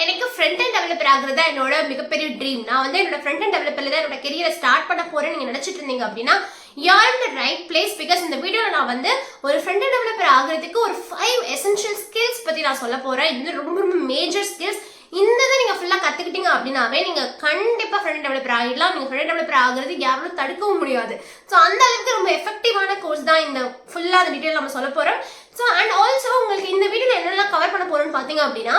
எனக்கு front and developer ஆகுறதா என்னோட மிகப்பெரிய ட்ரீம். நான் வந்து என்னோட ஃப்ரண்ட் அண்ட் டெவலப்பர்ல தான் என்னோட கெரியரை ஸ்டார்ட் பண்ண போறேன்னு நீங்க நினைச்சிட்டு இருந்தீங்க அப்படின்னா you're in the right place. Because இந்த வீடியோல நான் வந்து ஒரு ஃப்ரண்ட் அண்ட் டெவலப்பர் ஆகுறதுக்கு ஒரு 5 எசென்ஷியல் ஸ்கில்ஸ் பத்தி நான் சொல்ல போறேன். இது ரொம்ப ரொம்ப மேஜர் ஸ்கில்ஸ். இந்த இதை நீங்க ஃபுல்லா கத்துக்கிட்டீங்க அப்படின்னாவே நீங்க கண்டிப்பா ஃப்ரண்ட் டெவலப்பர் ஆகிடலாம். நீங்க ஃப்ரண்ட் டெவலப்பர் ஆகுறது யாரும் தடுக்கவும் முடியாது. ஸோ அந்த அளவுக்கு ரொம்ப எஃபெக்டிவான கோர்ஸ் தான் இந்த ஃபுல்லா அந்த டீட்டெயில் நம்ம சொல்ல போறோம். ஸோ அண்ட் ஆல்சோ உங்களுக்கு இந்த வீடியோல என்னெல்லாம் கவர் பண்ண போறோம்னு பாத்தீங்க அப்படின்னா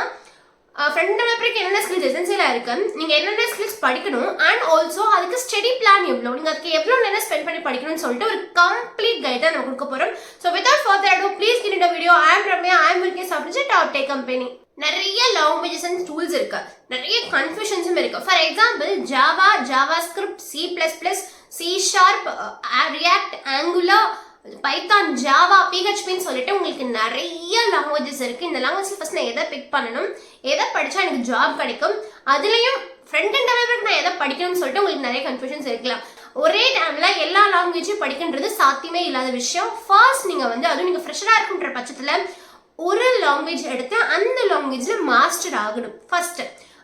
ஃப்ரண்ட் டெவலப்பருக்கு என்னென்ன ஸ்கில்ஸ் எசென்சியலா இருக்கு, நீங்க என்னென்ன ஸ்கில்ஸ் படிக்கணும், அண்ட் ஆல்சோ அதுக்கு ஸ்டடி பிளான் எவ்வளோ, நீங்க அதுக்கு எவ்வளவு நேரம் ஸ்பெண்ட் பண்ணி படிக்கணும்னு சொல்லிட்டு ஒரு கம்ப்ளீட் கைட் தான் நம்ம கொடுக்க போறோம். So without further ado please give it a video. I am Ramya, I am working as a top tech company. நிறைய லாங்குவேஜஸ் அண்ட் டூல்ஸ் இருக்கு, நிறைய கன்ஃபியூஷன்ஸும் இருக்கு. For example Java, JavaScript, C++, C#, React, Angular, Python, Java, PHPன்னு சொல்லிட்டு உங்களுக்கு நிறைய languages இருக்கு. இந்த லாங்குவேஜ் ஃபர்ஸ்ட் நான் எதை பிக் பண்ணணும், எதை படிச்சா எனக்கு ஜாப் கிடைக்கும், அதுலயும் ஃப்ரண்ட் அண்ட் டெவலப்பருக்கு நான் எதை படிக்கணும்னு சொல்லிட்டு உங்களுக்கு நிறைய கன்ஃபியூஷன்ஸ் இருக்கலாம். ஒரே டைம்ல எல்லா லாங்குவேஜும் படிக்கின்றது சாத்தியமே இல்லாத விஷயம். ஃபர்ஸ்ட் நீங்க வந்து அதுவும் நீங்க ஃப்ரெஷரா இருக்குன்ற பட்சத்துல ஒரு லாங்குவேஜ் எடுத்து அந்த லாங்குவேஜ்ல மாஸ்டர் ஆகணும் ஃபர்ஸ்ட்.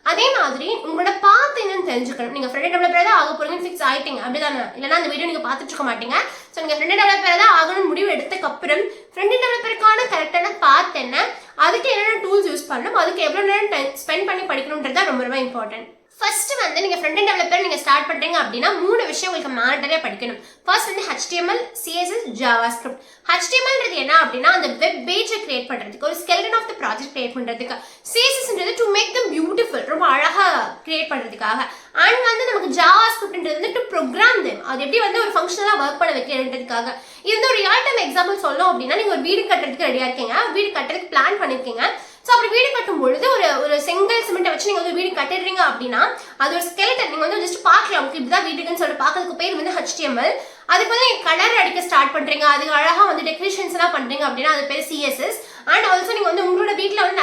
அதே மாதிரி உங்களோட பாத்து என்னன்னு தெரிஞ்சுக்கணும். நீங்க ஃப்ரண்ட் டெவலப்பர் தான் ஆக போறீங்கன்னு ஃபிக்ஸ் ஆயிட்டீங்க அப்படிதானே, இல்லைன்னா அந்த வீடியோ நீங்க பார்த்துட்டு இருக்க மாட்டீங்க. ஸோ நீங்க ஃப்ரண்ட் டெவலப்பர் தான் ஆகணும்னு முடிவு எடுத்ததுக்கு அப்புறம் ஃப்ரண்ட் டெவலப்பருக்கான கரெக்டான பாத் என்ன, அதுக்கு என்னென்ன டூல்ஸ் யூஸ் பண்ணணும், அதுக்கு எவ்வளவு நேரம் ஸ்பெண்ட் பண்ணி படிக்கணும்ன்றது தான் ரொம்ப ரொம்ப இம்பார்ட்டன்ட். ஃபர்ஸ்ட் வந்து நீங்க ஃப்ரண்ட் அண்ட் டெவலப்பர் நீங்க ஸ்டார்ட் பண்றீங்க அப்படின்னா 3 விஷயம் உங்களுக்கு மேண்டரியா படிக்கணும். ஃபர்ஸ்ட் வந்து HTML, CSS, JavaScript. HTMLன்றது என்ன அப்படின்னா அந்த வெப் பேஜை கிரியேட் பண்றதுக்கு, ஒரு skeleton of the project create பண்றதுக்கு. CSSன்றது டு மேக் them பியூட்டிஃபுல், ரொம்ப அழகா கிரியேட் பண்றதுக்காக. அண்ட் வந்து நமக்கு JavaScriptன்றது வந்து டு ப்ரோக்ராம் them, அது எப்படி வந்து ஒரு ஃபங்க்ஷனலா ஒர்க் பண்ண வைக்கிறதுக்காக. இது ஒரு ரியல் டைம் எக்ஸாம்பிள் சொல்லணும் அப்படின்னா நீங்க ஒரு வீடு கட்டுறதுக்கு ரெடியா இருக்கீங்க, வீடு கட்டுறதுக்கு பிளான் பண்ணிருக்கீங்க. ஸோ அப்படி வீடு கட்டும் பொழுது ஒரு செங்கல் சிமெண்ட்டை வச்சு நீங்க வந்து வீடு கட்டிடுறீங்க அப்படின்னா அது ஒரு ஸ்கெலட்டன். நீங்க வந்து ஜஸ்ட் பார்க்கலாம், உங்களுக்கு இப்படிதான் வீடுன்னு சொல்லிட்டு பார்க்கறதுக்கு பேர் வந்து HTML. அதுக்கு வந்து நீங்க கலர் அடிக்க ஸ்டார்ட் பண்றீங்க, அதுக்கு அழகா வந்து டெக்கரேஷன்ஸ் எல்லாம் பண்றீங்க அப்படின்னா அது பேர் CSS. அண்ட் ஆல்சோ நீங்க வந்து உங்களோட வீட்டுல வந்து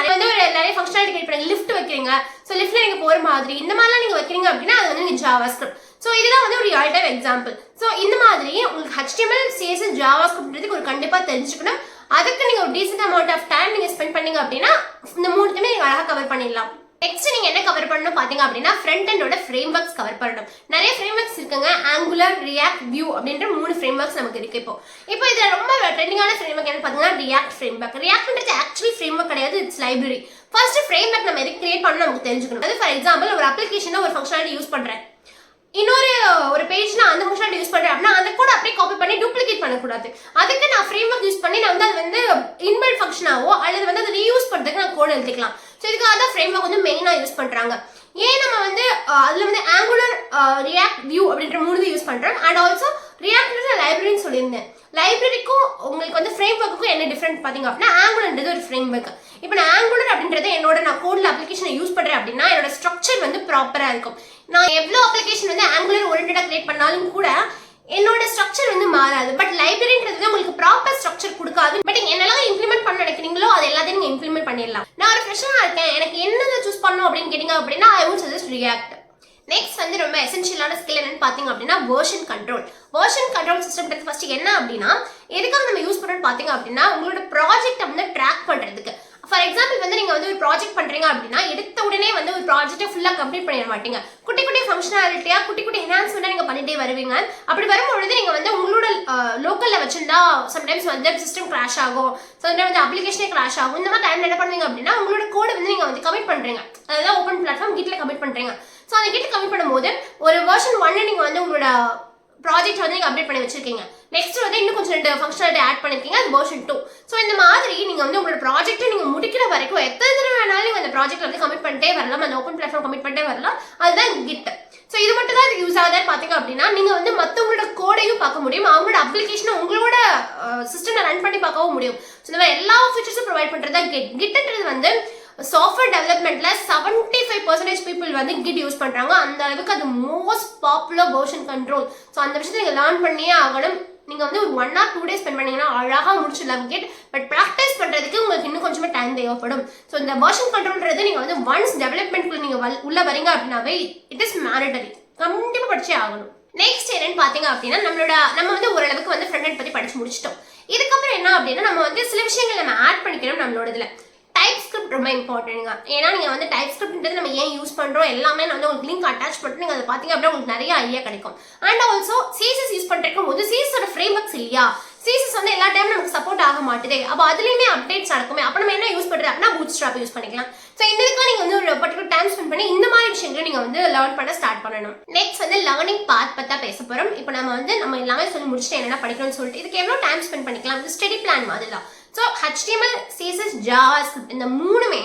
நிறைய ஃபங்க்ஷனாலிட்டி கிரியேட் பண்ணுங்க, லிஃப்ட் வைக்கிறீங்க, ஸோ லிஃப்ட்ல நீங்க போற மாதிரி இந்த மாதிரிலாம் நீங்க வைக்கிறீங்க அப்படின்னா அது வந்து நீங்க JavaScript. ஸோ இதெல்லாம் வந்து ஒரு ரியல் டைம் எக்ஸாம்பிள். ஸோ இந்த மாதிரி உங்களுக்கு HTML, CSS, JavaScriptன்றதுக்கு ஒரு கண்டிப்பா தெரிஞ்சுக்கணும். அதுக்கு நீங்க ஒரு டீசென்ட் அமௌண்ட் ஆஃப் டைம் நீங்க ஸ்பெண்ட் பண்ணீங்க அப்படின்னா இந்த 3மே நீங்க அழகா கவர் பண்ணிடலாம். நெக்ஸ்ட் நீங்க என்ன கவர் பண்ணணும் பாத்தீங்க அப்படின்னா ஃப்ரண்ட் அண்டோட ஃப்ரேம் ஒர்க்ஸ் கவர் பண்ணணும். நிறைய ஃப்ரேம் ஒர்க்ஸ் இருக்குங்க, ஆங்குலர், ரியாக்ட், வியூ அப்படின்ற 3 ஃப்ரேம் ஒர்க்ஸ் நமக்கு இருக்கு. இப்போ இதுல ரொம்ப ட்ரெண்டிங்கான ஃப்ரேம் ஒர்க் என்ன பாத்தீங்கன்னா ரியாக்ட் ஃப்ரேம் ஒர்க். ரியாக்ட்ன்றது ஆக்சுவலி ஃப்ரேம் ஒர்க் கிடையாது, it's library. First framework நம்ம எதுக்கு கிரியேட் பண்ணணும் நமக்கு தெரிஞ்சுக்கணும். அது ஃபார் எக்ஸாம்பிள் ஒரு அப்ளிகேஷன்ல ஒரு ஃபங்க்ஷனாலிட்டி யூஸ் பண்றேன், ஒரு பேஜ்ல அந்த ஃபங்க்ஷனாலிட்டி யூஸ் பண்றேன் அப்படின்னா அந்த கூட அப்படியே காப்பி பண்ணி டூப்ளிகேட் பண்ணக்கூடாது. அதுக்கு நான் ஃப்ரேம் ஒர்க் யூஸ் பண்ணி நான் வந்து அது வந்து இன்பில்ட் ஃபங்க்ஷனாவோ அல்லது வந்து அதை ரீயூஸ் பண்றதுக்கு நான் கோட் எழுதிக்கலாம். ஸோ இதுக்காக தான் ஃப்ரேம் ஒர்க் வந்து மெயினா யூஸ் பண்றாங்க. ஏன் நம்ம வந்து அதுல வந்து ஆங்குலர், ரியாக்ட், வியூ அப்படின்ற 3 யூஸ் பண்றோம். அண்ட் ஆல்சோ ரியாக்ட்ன்றது லைப்ரரின்னு சொல்லியிருந்தேன். லைப்ரரிக்கும் உங்களுக்கு வந்து ஃப்ரேம் ஒர்க்குக்கும் என்ன டிஃபரெண்ட் பாத்தீங்க அப்படின்னா ஆங்குலர்ன்றது ஒரு ஃப்ரேம் ஒர்க். இப்போ நான் ஆங்குலர் அப்படின்றது நான் கோட்ல அப்ளிகேஷனை யூஸ் பண்றேன் அப்படின்னா என்னோட ஸ்ட்ரக்சர் வந்து ப்ராப்பரா இருக்கும். நான் எவ்வளோ அப்ளிகேஷன் வந்து ஆங்குலர் ஓரியன்டா கிரியேட் பண்ணாலும் கூட என்னோட ஸ்ட்ரக்சர் வந்து மாறாது. பட் லைப்ரரின்றது உங்களுக்கு ப்ராப்பர் ஸ்ட்ரக்சர் கொடுக்காது. பட் நீங்க என்னெல்லாம் இம்ப்ளிமெண்ட் பண்ண நினைக்கிறீங்களோ அது எல்லாத்தையும் நீங்க இம்ப்ளிமெண்ட் பண்ணிடலாம். நான் ஒரு ஃப்ரெஷரா இருக்கேன், எனக்கு என்னதை சூஸ் பண்ணணும் அப்படின்னு கேட்டீங்க அப்படின்னா I would suggest react. Next வந்து ரொம்ப எசென்ஷியலான ஸ்கில் என்னன்னு பாத்தீங்க அப்படின்னா version control. Version control system first என்ன அப்படின்னா எதுக்காக நம்ம யூஸ் பண்றோம்னு பாத்தீங்க அப்படின்னா உங்களோட ப்ராஜெக்ட் வந்து ட்ராக் பண்றதுக்கு. ஃபார் எக்ஸாம்பிள் வந்து நீங்க வந்து ஒரு ப்ராஜெக்ட் பண்றீங்க அப்படின்னா எடுத்த உடனே வந்து ஒரு ப்ராஜெக்ட்டை ஃபுல்லா கம்ப்ளீட் பண்ணிட மாட்டீங்க. குட்டி குட்டி ஃபங்க்ஷனாலிட்டியா குட்டி என்ஹான்ஸ்மெண்டா நீங்க பண்ணிட்டே வருவீங்க. அப்படி வரும்பொழுது நீங்க வந்து உங்களோட லோக்கல்ல வச்சிருந்தா சம்டைம்ஸ் வந்து சிஸ்டம் கிராஷ் ஆகும், சம்டைம்ஸ் வந்து அப்ளிகேஷனே கிராஷ் ஆகும். இந்த மாதிரி டைம்ல என்ன பண்ணுவீங்க அப்படின்னா உங்களோட கோட் வந்து நீங்க வந்து கமிட் பண்றீங்க, அதாவது ஓப்பன் பிளாட்ஃபார்ம் கிட்ல கமிட் பண்றீங்க. ஸோ அந்த கிட்ட கமிட் பண்ணும்போது ஒரு வெர்ஷன் 1 நீங்க வந்து உங்களோட ப்ராஜெக்ட் வந்து நீங்க அப்டேட் பண்ணி வச்சிருக்கீங்க. நெக்ஸ்ட் வந்து இன்னும் கொஞ்சம் 2 ஃபங்க்ஷனாலிட்டி ஆட் பண்ணிருக்கீங்க, அது வெர்ஷன் 2. ஸோ இந்த மாதிரி நீங்க வந்து உங்களோட ப்ராஜெக்ட்டை நீங்க முடிக்கிற வரைக்கும் எத்தனை தடவை வேணாலும் நீங்க அந்த ப்ராஜெக்ட் வந்து கமிட் பண்ணிட்டே வரலாம், அந்த ஓப்பன் பிளாட்ஃபார்ம் கமிட் பண்ணிட்டே வரலாம். அதுதான் கிட். ஸோ இது மட்டும் தான் யூஸ் ஆகுதுன்னு பாத்தீங்க அப்படின்னா நீங்க வந்து மற்றவங்களோட கோடையும் பார்க்க முடியும், அவங்களோட அப்ளிகேஷனை உங்களோட சிஸ்டம்ல ரன் பண்ணி பார்க்கவும் முடியும். ஸோ இந்த மாதிரி எல்லா ஃபீச்சர்ஸும் ப்ரொவைட் பண்றது தான் கிட். கிட்ன்றது வந்து சாஃப்ட்வேர் டெவலப்மெண்ட்ல 75% பீப்புள் வந்து கிட் யூஸ் பண்றாங்க. அந்த அளவுக்கு அது most popular version control. So அந்த விஷயத்தை நீங்க லேர்ன் பண்ணியே ஆகணும். நீங்க வந்து ஒரு 1 or 2 days ஸ்பெண்ட் பண்ணீங்கன்னா அழகா முடிச்சிடலாம் கிட். பட் ப்ராக்டிஸ் பண்றதுக்கு உங்களுக்கு இன்னும் கொஞ்சமே டைம் தேவைப்படும். ஸோ இந்த வெர்ஷன் கண்ட்ரோல்ன்றது நீங்க வந்து ஒன்ஸ் டெவலப்மெண்ட்குள்ள நீங்க உள்ள வரீங்க அப்படின்னாவே இட் இஸ் மேண்டட்டரி, கண்டிப்பா படிச்சே ஆகணும். நெக்ஸ்ட் என்னன்னு பாத்தீங்க அப்படின்னா நம்ம வந்து ஓரளவுக்கு வந்து ஃப்ரண்ட் எண்ட் பத்தி படிச்சு முடிச்சிட்டோம். இதுக்கப்புறம் என்ன அப்படின்னா நம்ம வந்து சில விஷயங்கள் நம்ம ஆட் பண்ணிக்கணும் நம்மளோட இதுல. டைப் ஸ்கிரிப்ட் ரொம்ப இம்பார்ட்டன்ட்ங்க. ஏன்னா நீங்க வந்து டைப் ஸ்கிரிப்ட்ன்றது நம்ம ஏன் யூஸ் பண்றோம் எல்லாமே நான் வந்து உங்களுக்கு லிங்க் அட்டாச் பண்ணிட்டு நீங்க அதை பாத்தீங்க அப்படின்னா உங்களுக்கு நிறைய ஐடியா கிடைக்கும். அண்ட் ஆல்சோ CSS யூஸ் பண்ணிருக்கும் போது CSS ஃப்ரேம் ஒர்க்ஸ் இல்லையா, CSS வந்து எல்லா டைமும் நமக்கு சப்போர்ட் ஆக மாட்டேது. அப்போ அதுலயுமே அப்டேட்ஸ் நடக்குமே. அப்போ நம்ம என்ன யூஸ் பண்றது அப்படின்னா பூட்ஸ்ட்ராப் யூஸ் பண்ணிக்கலாம். ஸோ இதுக்கு நீங்க வந்து ஒரு பர்டிகுலர் டைம் ஸ்பெண்ட் பண்ணி இந்த மாதிரி விஷயங்களை நீங்க வந்து லேர்ன் பண்ண ஸ்டார்ட் பண்ணணும். நெக்ஸ்ட் வந்து லேர்னிங் பாத் பத்தா பேச போறோம். இப்போ நம்ம எல்லாமே சொல்லி முடிச்சுட்டு என்னென்ன படிக்கணும்னு சொல்லிட்டு இதுக்கு எவ்வளவு டைம் ஸ்பெண்ட் பண்ணிக்கலாம், இது ஸ்டடி பிளான் மாதிரி தான். ஸோ HTML, CSS, JavaScript இந்த மூணுமே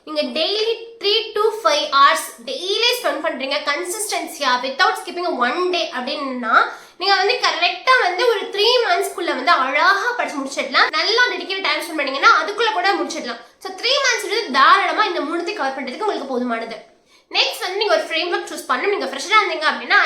நீங்க daily 3 to 5 hours daily spend பண்றீங்க கன்சிஸ்டன்சியா வித்தவுட் ஸ்கிப்பிங் 1 day அப்படின்னா நீங்க வந்து கரெக்டா வந்து ஒரு 3 monthsக்குள்ள வந்து அழகா படிச்சு முடிச்சிடலாம். நல்லா டெடிகேட் டைம் ஸ்பெண்ட் பண்ணீங்கன்னா அதுக்குள்ள கூட முடிச்சிடலாம். ஸோ 3 months தாராளமா இந்த மூணுத்தையும் கவர் பண்றதுக்கு உங்களுக்கு போதுமானது. நெக்ஸ்ட் வந்து நீங்க ஒரு ஃப்ரேம் ஒர்க் சூஸ் பண்ணணும். நீங்க ஃப்ரெஷரா இருந்தீங்க அப்படின்னா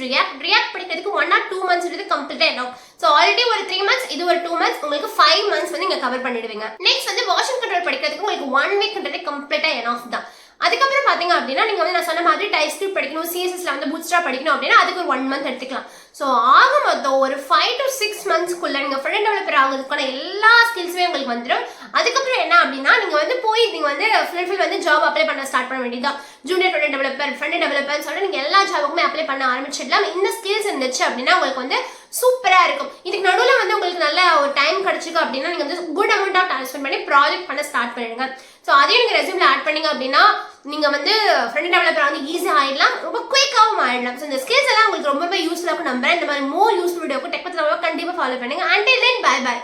ரியாக்ட் படிக்கிறதுக்கு 1 or 2 months கம்ப்ளீட்டா ஆகும். ஸோ ஆல்ரெடி ஒரு 3 months, இது ஒரு 2 months, உங்களுக்கு 5 months வந்து நீங்க கவர் பண்ணிடுவீங்க. நெக்ஸ்ட் வந்து வெர்ஷன் கண்ட்ரோல் படிக்கிறதுக்கு உங்களுக்கு 1 week கம்ப்ளீட்டா எனஃப் தான். அதுக்கப்புறம் பாத்தீங்க அப்படின்னா நீங்க வந்து நான் சொன்ன மாதிரி டைப் ஸ்கிரிப்ட் படிக்கணும், CSSல வந்து பூட்ஸ்ட்ராப் படிக்கணும் அப்படின்னா அதுக்கு ஒரு 1 month எடுத்துக்கலாம். ஸோ ஆக மொத்தம் ஒரு 5 to 6 monthsக்குள்ள நீங்க ஃப்ரண்ட் டெவலப்பர் ஆகிறதுக்கான எல்லா ஸ்கில்ஸுமே உங்களுக்கு வந்துடும். அதுக்கப்புறம் என்ன அப்படின்னா நீங்க வந்து நீங்க வந்து ஃபுல் வந்து ஜாப் அப்ளை பண்ண ஸ்டார்ட் பண்ண வேண்டியதான். ஜூனியர் ஃப்ரண்ட் டெவலப்பர் சொல்லிட்டு நீங்க எல்லா ஜாபுக்குமே அப்ளை பண்ண ஆரம்பிச்சிடலாம். இந்த ஸ்கில்ஸ் இருந்துச்சு அப்படின்னா உங்களுக்கு வந்து சூப்பரா இருக்கும். இதுக்கு நடுவில் வந்து உங்களுக்கு நல்ல ஒரு டைம் கிடைச்சிருக்கு அப்படின்னா நீங்க வந்து good amount of time spend பண்ணி ப்ராஜெக்ட் பண்ண ஸ்டார்ட் பண்ணிடுங்க. ஸோ அதையும் நீங்க ரெஸ்யூம்ல ஆட் பண்ணீங்க அப்படின்னா நீங்க வந்து ஃப்ரண்ட் டெவலப்பர் வந்து ஈஸியாக ஆயிடலாம், ரொம்ப குயிக்காகவும் ஆயிடலாம். ஸோ இந்த ஸ்கில்ஸ் எல்லாம் உங்களுக்கு ரொம்பவே யூஸ்ஃபுல்லாக நம்புறேன். இந்த மாதிரி மோர் யூஸ்ஃபுல் வீடியோக்கு டெக் பத்தி கண்டிப்பாக ஃபாலோ பண்ணுங்க. Until then bye by.